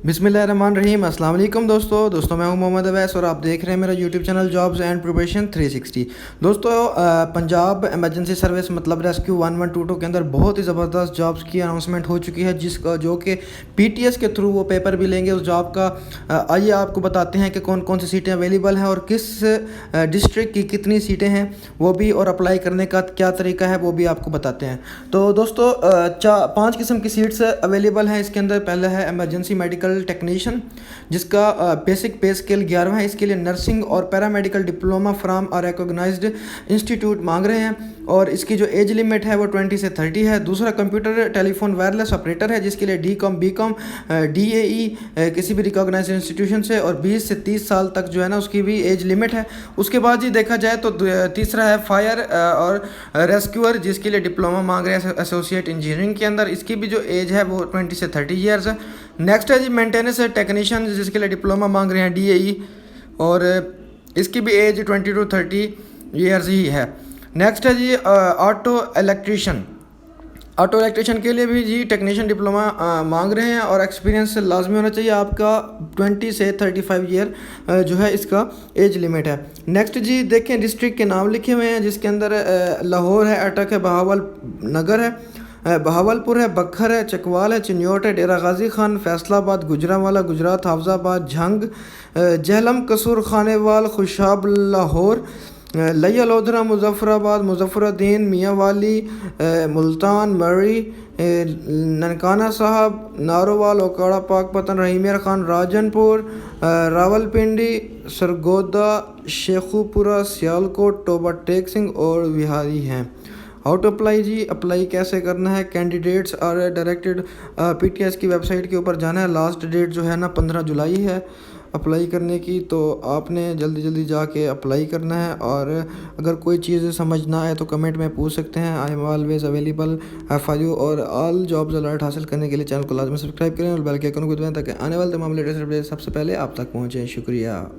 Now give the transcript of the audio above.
बिस्मिल्लाहिर्रहमानिर्रहीम। अस्सलाम वालेकुम दोस्तों मैं हूं मोहम्मद अवैस और आप देख रहे हैं मेरा YouTube channel jobs and preparation 360। दोस्तों पंजाब इमरजेंसी सर्विस मतलब रेस्क्यू 1122 के अंदर बहुत ही ज़बरदस्त जॉब्स की अनाउंसमेंट हो चुकी है, जिसका जो कि पीटीएस के थ्रू वो पेपर भी लेंगे उस जॉब का। आइए आपको बताते हैं कि कौन कौन सी सीटें अवेलेबल हैं और किस डिस्ट्रिक्ट की कितनी सीटें हैं वो भी, और अप्लाई करने का क्या तरीका है वो भी आपको बताते हैं। तो दोस्तों 5 किस्म की सीट्स अवेलेबल हैं इसके अंदर। पहला है इमरजेंसी मेडिकल टेक्नीशियन, जिसका बेसिक पे स्केल 11 है। इसके लिए नर्सिंग और पैरामेडिकल डिप्लोमा फ्राम और रिकॉग्नाइज्ड इंस्टीट्यूट मांग रहे हैं और इसकी जो एज लिमिट है वो 20 से 30 है। दूसरा कंप्यूटर टेलीफोन वायरलेस ऑपरेटर है, जिसके लिए डी.कॉम बी.कॉम DAE किसी भी रिकॉग्नाइज्ड इंस्टीट्यूशन से और 20 से 30 साल तक जो है ना उसकी भी एज लिमिट है। उसके बाद जी देखा जाए तो तीसरा है फायर और रेस्क्यूअर, जिसके लिए डिप्लोमा मांग रहे हैं एसोसिएट इंजीनियरिंग के अंदर। इसकी भी जो एज है वो 20 से 30 ईयर्स है। नेक्स्ट है जी मेंटेनेंस टेक्नीशियन, जिसके लिए डिप्लोमा मांग रहे हैं DAE और इसकी भी एज 20 to 30 ईयर्स ही है। नेक्स्ट है जी ऑटो इलेक्ट्रीशियन के लिए भी जी टेक्नीशियन डिप्लोमा मांग रहे हैं और एक्सपीरियंस लाजमी होना चाहिए आपका। 20 से 35 ईयर जो है इसका एज लिमिट है। नेक्स्ट जी देखें डिस्ट्रिक्ट के नाम लिखे हुए हैं, जिसके अंदर लाहौर है, अटक है, बहावल नगर है, बहावलपुर है, बखर है, चकवाल है, चिन्योट है, डेरा गाजी खान, फैसलाबाद, गुजरांवाला गुजरात, हाफजाबाद, झंग, जहलम, कसूर, खानेवाल, खुशाब, लाहौर, लिया लोधरा, मुजफ्फराबाद, मुजफ्फरुद्दीन, मियांवाली, मुल्तान, मरी, ननकाना साहब, नारोवाल, ओकाड़ा, पाकपतन, रहीमिया खान, राजनपुर, रावलपिंडी, सरगोदा, शेखुपुरा, सियालकोट, टोबा टेक सिंह और विहारी हैं। हाउ टू अप्लाई जी, अप्लाई कैसे करना है। कैंडिडेट्स आर डायरेक्टेड पीटीएस की वेबसाइट के ऊपर जाना है। लास्ट डेट जो है ना 15 जुलाई है अप्लाई करने की, तो आपने जल्दी जल्दी जाके अप्लाई करना है। और अगर कोई चीज़ समझ ना आए तो कमेंट में पूछ सकते हैं। I am always available for you. और ऑल जॉब्स अलर्ट हासिल करने के लिए चैनल को लाजमी सब्सक्राइब करें और बेल के आइकन को दबाएं ताकि आने वाले तमाम लेटेस्ट अपडेट सबसे पहले आप तक पहुँचें। शुक्रिया।